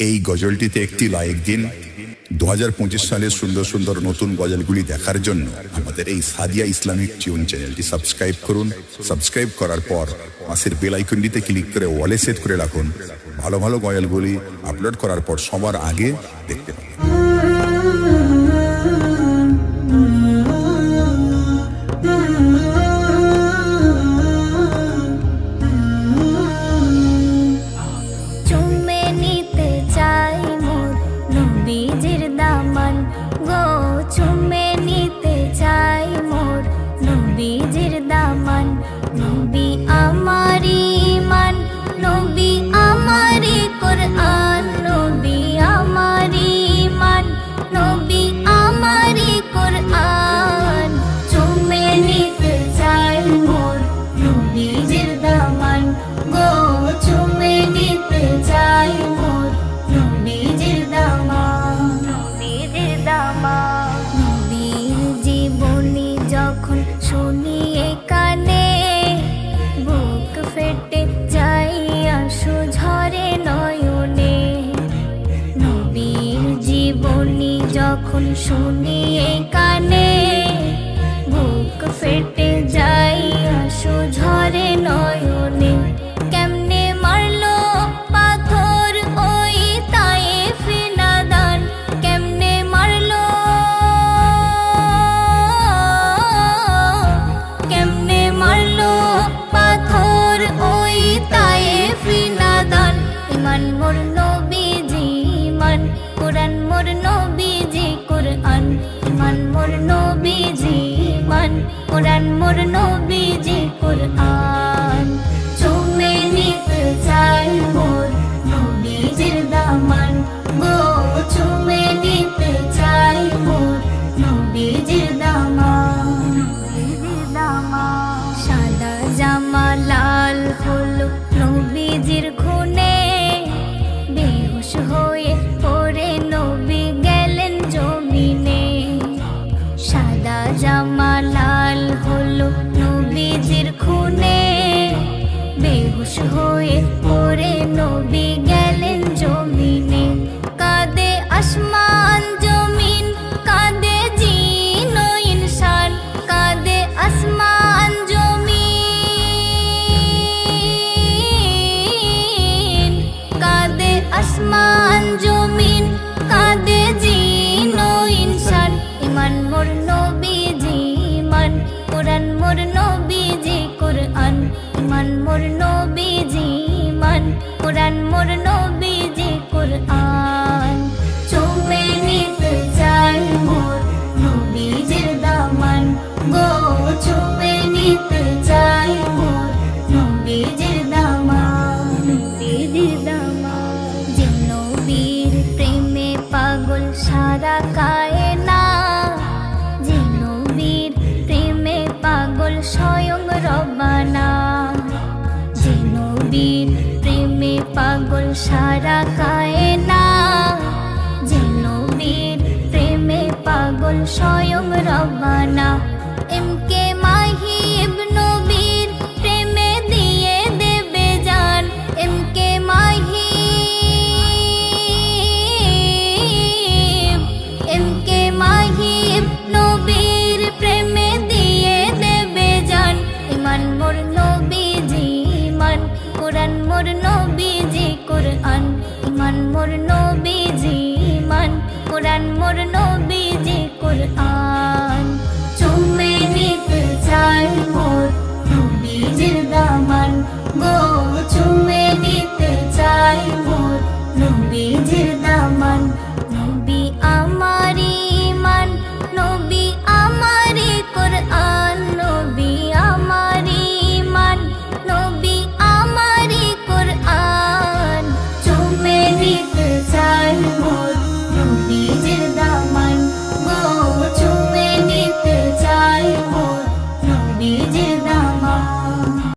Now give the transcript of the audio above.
এই গজলটিতে একটি লাইক দিন। 2025 সালের সুন্দর সুন্দর নতুন গজলগুলি দেখার জন্য আমাদের এই সাদিয়া ইসলামিক টিউন চ্যানেলটি সাবস্ক্রাইব করুন। সাবস্ক্রাইব করার পর পাশের বেল আইকনটিতে ক্লিক করে ওয়ালে সেট করে রাখুন। ভালো ভালো গজলগুলি আপলোড করার পর সবার আগে দেখতে পাবেন। যখন শুনি এই কানে বুক ফেটে যাই আশু ঝরে নয়নে। কেমনে মারলো পাথর ওই তায়েফে নাদান, কেমনে মারলো, কেমনে মারলো পাথর ওই তায়েফে নাদান। ইমান মোর নবীজি ইমান, কোরআন মোর নবীজি কোরআন, ইমান মোর নবীজি ইমান, কোরআন মোর নবীজি কোরআন। চুমে নিতে চাই মোর নবীজির দামান গো, চুমে নিতে চাই মোর নবীজির দামান। সাদা জামা লাল হলো নবীজির খুনে, বেহুশ হয়ে পড়ে নবী গেলেন জমিনে। সাদা জামা লাল হলো নবীজির খুনে, বেহুশ হয়ে পড়ে নবী গেলেন জমিনে। কাঁদে আসমান জমিন, কাঁদে জিন ও ইনসান, কাঁদে আসমান জমিন, কাঁদে আসমান জমিন, কাঁদে জিন ও ইনসান। ইমান মোর নবীজি ইমান, কোরআন মোর নবীজি কোরআন, ইমান মোর নবীজি ইমান, কোরআন মোর নবীজি কোরআন। চুমে নিতে চাই মোর নবীজির দামান গো, চুমে নিতে চাই মোর নবীজির দামান, নবীজির দামান। যে নবীর প্রেমে পাগল সারা কায়না, যে নবীর প্রেমে পাগল স্বয়ং রব্বানা, যে নবীর প্রেমে পাগল সারা কায়না, যে নবীর প্রেমে পাগল স্বয়ং রব্বানা। এমকে মাহি ইবনে নবীর প্রেমে দিয়ে দেবে জান, এমকে মাহি, এমকে মাহি ইবনে নবীর প্রেমে দিয়ে দেবে জান। ইমান মোর নবীজি ইমান, কোরআন মোর নবীজি কোরআন, ইমান মোর নবীজি ইমান, কোরআন মোর নবীজি কোরআন। চুমে নিতে চাই মোর